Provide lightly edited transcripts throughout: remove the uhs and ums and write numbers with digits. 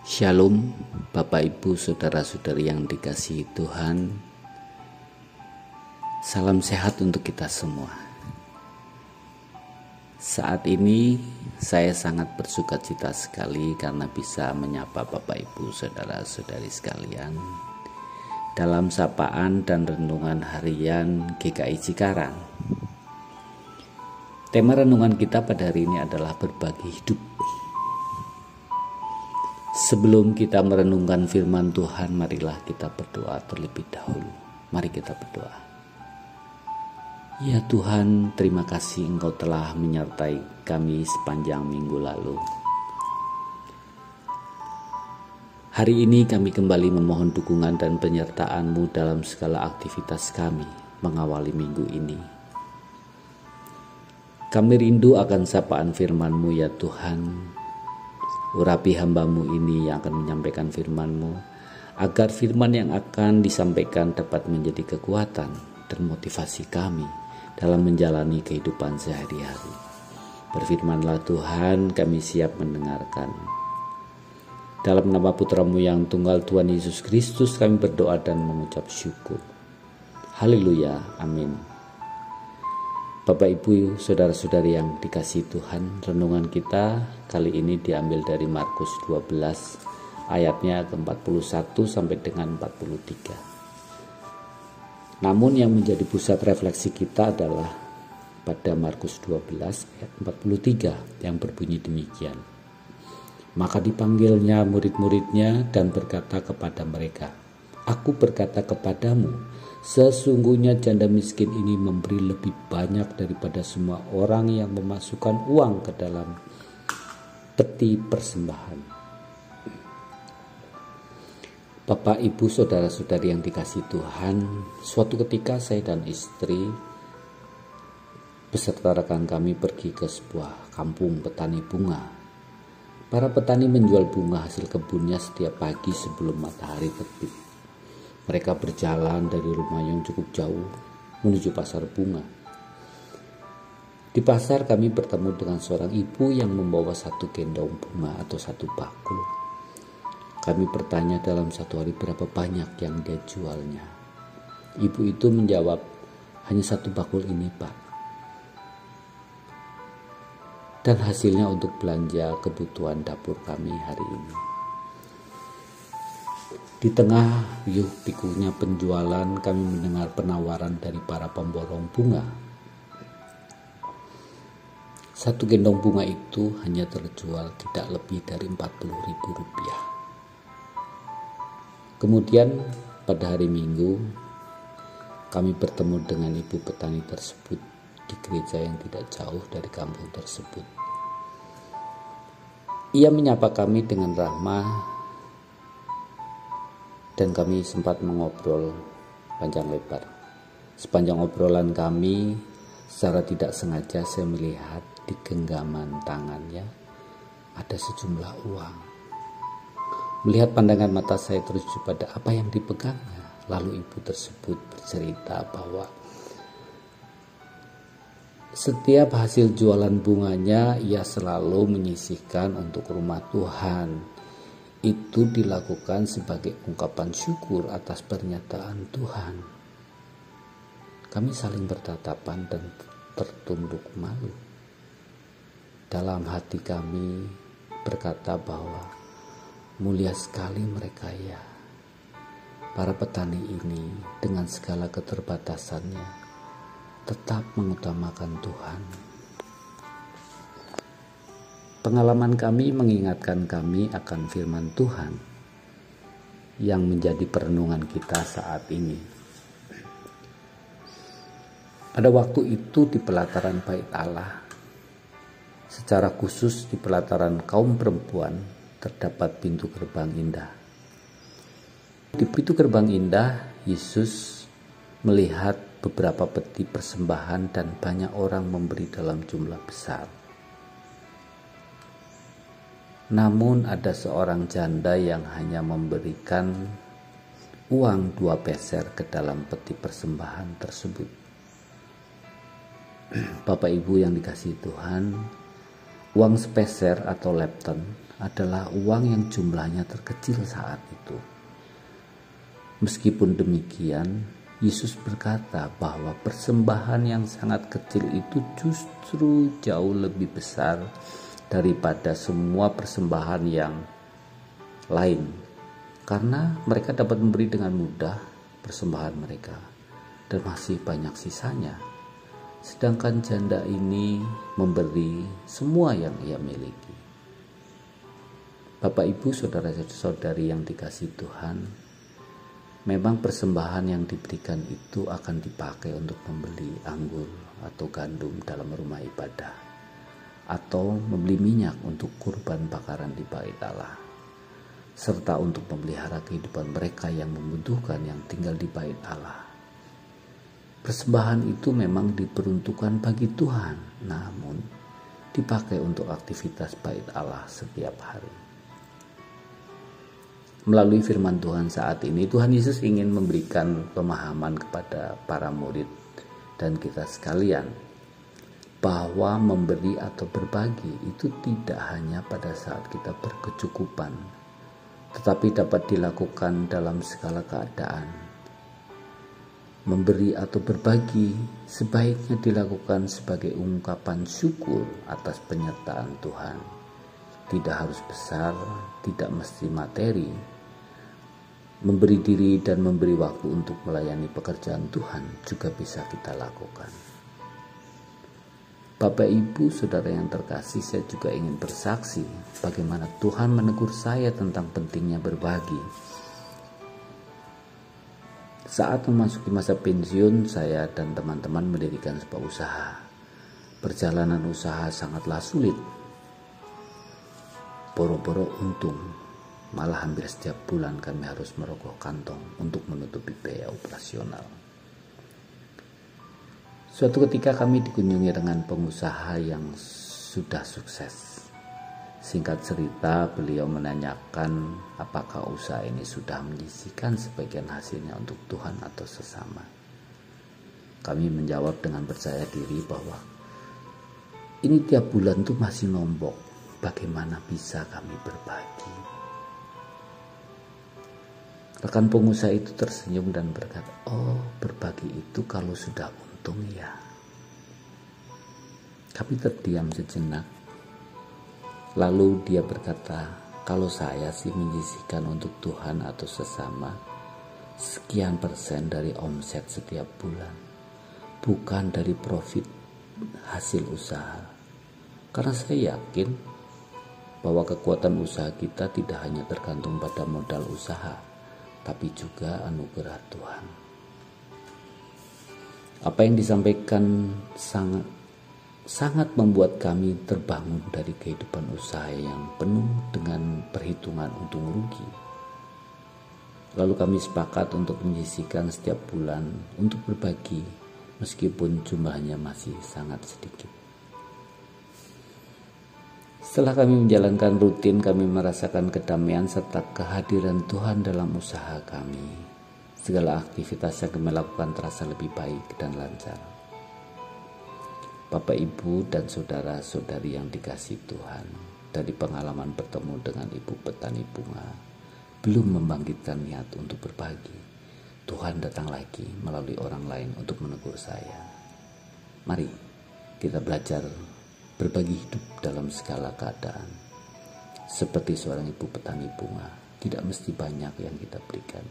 Shalom, Bapak Ibu Saudara-saudari yang dikasihi Tuhan. Salam sehat untuk kita semua. Saat ini saya sangat bersukacita sekali karena bisa menyapa Bapak Ibu Saudara-saudari sekalian dalam sapaan dan renungan harian GKI Cikarang. Tema renungan kita pada hari ini adalah berbagi hidup. Sebelum kita merenungkan firman Tuhan, marilah kita berdoa terlebih dahulu. Mari kita berdoa. Ya Tuhan, terima kasih Engkau telah menyertai kami sepanjang minggu lalu. Hari ini kami kembali memohon dukungan dan penyertaan-Mu dalam segala aktivitas kami mengawali minggu ini. Kami rindu akan sapaan firman-Mu ya Tuhan. Urapi hamba-Mu ini yang akan menyampaikan firman-Mu, agar firman yang akan disampaikan dapat menjadi kekuatan dan motivasi kami dalam menjalani kehidupan sehari-hari. Berfirmanlah Tuhan, kami siap mendengarkan. Dalam nama Putra-Mu yang tunggal Tuhan Yesus Kristus kami berdoa dan mengucap syukur. Haleluya, amin. Bapak Ibu Saudara-saudari yang dikasihi Tuhan, renungan kita kali ini diambil dari Markus 12 ayatnya ke-41 sampai dengan 43. Namun yang menjadi pusat refleksi kita adalah pada Markus 12 ayat 43 yang berbunyi demikian. Maka dipanggilnya murid-muridnya dan berkata kepada mereka, "Aku berkata kepadamu, sesungguhnya janda miskin ini memberi lebih banyak daripada semua orang yang memasukkan uang ke dalam peti persembahan." Bapak, Ibu, Saudara-saudari yang dikasihi Tuhan, suatu ketika saya dan istri beserta rekan kami pergi ke sebuah kampung petani bunga. Para petani menjual bunga hasil kebunnya setiap pagi sebelum matahari terbit. Mereka berjalan dari rumah yang cukup jauh menuju pasar bunga. Di pasar kami bertemu dengan seorang ibu yang membawa satu gendong bunga atau satu bakul. Kami bertanya dalam satu hari berapa banyak yang dia jualnya. Ibu itu menjawab, "Hanya satu bakul ini, Pak. Dan hasilnya untuk belanja kebutuhan dapur kami hari ini." Di tengah hiruk-pikuknya penjualan, kami mendengar penawaran dari para pemborong bunga. Satu gendong bunga itu hanya terjual tidak lebih dari Rp40.000. Kemudian pada hari Minggu, kami bertemu dengan ibu petani tersebut di gereja yang tidak jauh dari kampung tersebut. Ia menyapa kami dengan ramah, dan kami sempat mengobrol panjang lebar. Sepanjang obrolan kami, secara tidak sengaja saya melihat di genggaman tangannya ada sejumlah uang. Melihat pandangan mata saya tertuju pada apa yang dipegangnya, lalu ibu tersebut bercerita bahwa setiap hasil jualan bunganya ia selalu menyisihkan untuk rumah Tuhan. Itu dilakukan sebagai ungkapan syukur atas pernyataan Tuhan. Kami saling bertatapan dan tertunduk malu. Dalam hati kami berkata bahwa mulia sekali mereka ya. Para petani ini dengan segala keterbatasannya tetap mengutamakan Tuhan. Pengalaman kami mengingatkan kami akan firman Tuhan yang menjadi perenungan kita saat ini. Pada waktu itu di pelataran Bait Allah, secara khusus di pelataran kaum perempuan, terdapat pintu gerbang indah. Di pintu gerbang indah, Yesus melihat beberapa peti persembahan dan banyak orang memberi dalam jumlah besar. Namun ada seorang janda yang hanya memberikan uang 2 peser ke dalam peti persembahan tersebut. Bapak Ibu yang dikasihi Tuhan, uang sepeser atau lepton adalah uang yang jumlahnya terkecil saat itu. Meskipun demikian, Yesus berkata bahwa persembahan yang sangat kecil itu justru jauh lebih besar daripada semua persembahan yang lain, karena mereka dapat memberi dengan mudah persembahan mereka dan masih banyak sisanya. Sedangkan janda ini memberi semua yang ia miliki. Bapak, Ibu, saudara-saudari yang dikasihi Tuhan, memang persembahan yang diberikan itu akan dipakai untuk membeli anggur atau gandum dalam rumah ibadah, atau membeli minyak untuk kurban bakaran di bait Allah, serta untuk memelihara kehidupan mereka yang membutuhkan yang tinggal di bait Allah. Persembahan itu memang diperuntukkan bagi Tuhan, namun dipakai untuk aktivitas bait Allah setiap hari. Melalui firman Tuhan saat ini, Tuhan Yesus ingin memberikan pemahaman kepada para murid dan kita sekalian bahwa memberi atau berbagi itu tidak hanya pada saat kita berkecukupan, tetapi dapat dilakukan dalam segala keadaan. Memberi atau berbagi sebaiknya dilakukan sebagai ungkapan syukur atas penyertaan Tuhan. Tidak harus besar, tidak mesti materi. Memberi diri dan memberi waktu untuk melayani pekerjaan Tuhan juga bisa kita lakukan. Bapak, Ibu, saudara yang terkasih, saya juga ingin bersaksi bagaimana Tuhan menegur saya tentang pentingnya berbagi. Saat memasuki masa pensiun, saya dan teman-teman mendirikan sebuah usaha. Perjalanan usaha sangatlah sulit. Boro-boro untung. Malah hampir setiap bulan kami harus merogoh kantong untuk menutupi biaya operasional. Suatu ketika kami dikunjungi dengan pengusaha yang sudah sukses. Singkat cerita, beliau menanyakan apakah usaha ini sudah menyisihkan sebagian hasilnya untuk Tuhan atau sesama. Kami menjawab dengan percaya diri bahwa ini tiap bulan tuh masih nombok. Bagaimana bisa kami berbagi? Rekan pengusaha itu tersenyum dan berkata, "Oh, berbagi itu kalau sudah untung ya." Kami terdiam sejenak. Lalu dia berkata, "Kalau saya sih menyisihkan untuk Tuhan atau sesama sekian persen dari omset setiap bulan, bukan dari profit hasil usaha. Karena saya yakin bahwa kekuatan usaha kita tidak hanya tergantung pada modal usaha, tapi juga anugerah Tuhan." Apa yang disampaikan sangat membuat kami terbangun dari kehidupan usaha yang penuh dengan perhitungan untung rugi. Lalu kami sepakat untuk menyisihkan setiap bulan untuk berbagi, meskipun jumlahnya masih sangat sedikit. Setelah kami menjalankan rutin, kami merasakan kedamaian serta kehadiran Tuhan dalam usaha kami. Segala aktivitas yang kami lakukan terasa lebih baik dan lancar. Bapak, Ibu, dan saudara-saudari yang dikasihi Tuhan, dari pengalaman bertemu dengan ibu petani bunga, belum membangkitkan niat untuk berbagi. Tuhan datang lagi melalui orang lain untuk menegur saya. Mari kita belajar berbagi hidup dalam segala keadaan. Seperti seorang ibu petani bunga, tidak mesti banyak yang kita berikan.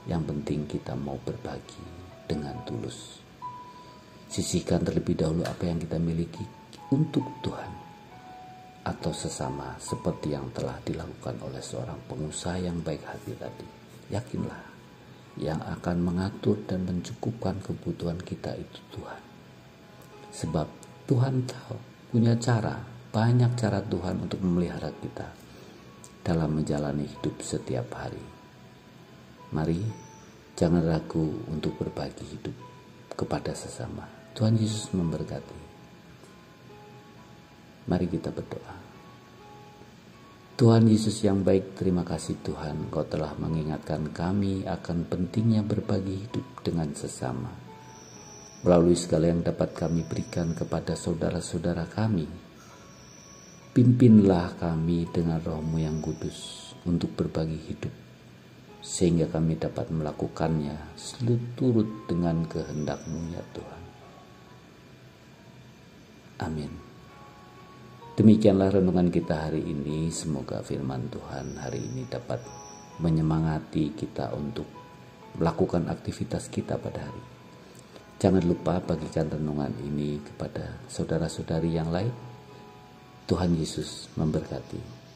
Yang penting kita mau berbagi dengan tulus. Sisihkan terlebih dahulu apa yang kita miliki untuk Tuhan atau sesama, seperti yang telah dilakukan oleh seorang pengusaha yang baik hati tadi. Yakinlah, yang akan mengatur dan mencukupkan kebutuhan kita itu Tuhan. Sebab Tuhan tahu punya banyak cara Tuhan untuk memelihara kita dalam menjalani hidup setiap hari. Mari jangan ragu untuk berbagi hidup kepada sesama. Tuhan Yesus memberkati. Mari kita berdoa. Tuhan Yesus yang baik, terima kasih Tuhan, Kau telah mengingatkan kami akan pentingnya berbagi hidup dengan sesama. Melalui segala yang dapat kami berikan kepada saudara-saudara kami, Pimpinlah kami dengan Roh-Mu yang kudus untuk berbagi hidup, sehingga kami dapat melakukannya seturut dengan kehendak-Mu ya Tuhan. Amin. Demikianlah renungan kita hari ini. Semoga firman Tuhan hari ini dapat menyemangati kita untuk melakukan aktivitas kita pada hari. Jangan lupa bagikan renungan ini kepada saudara-saudari yang lain. Tuhan Yesus memberkati.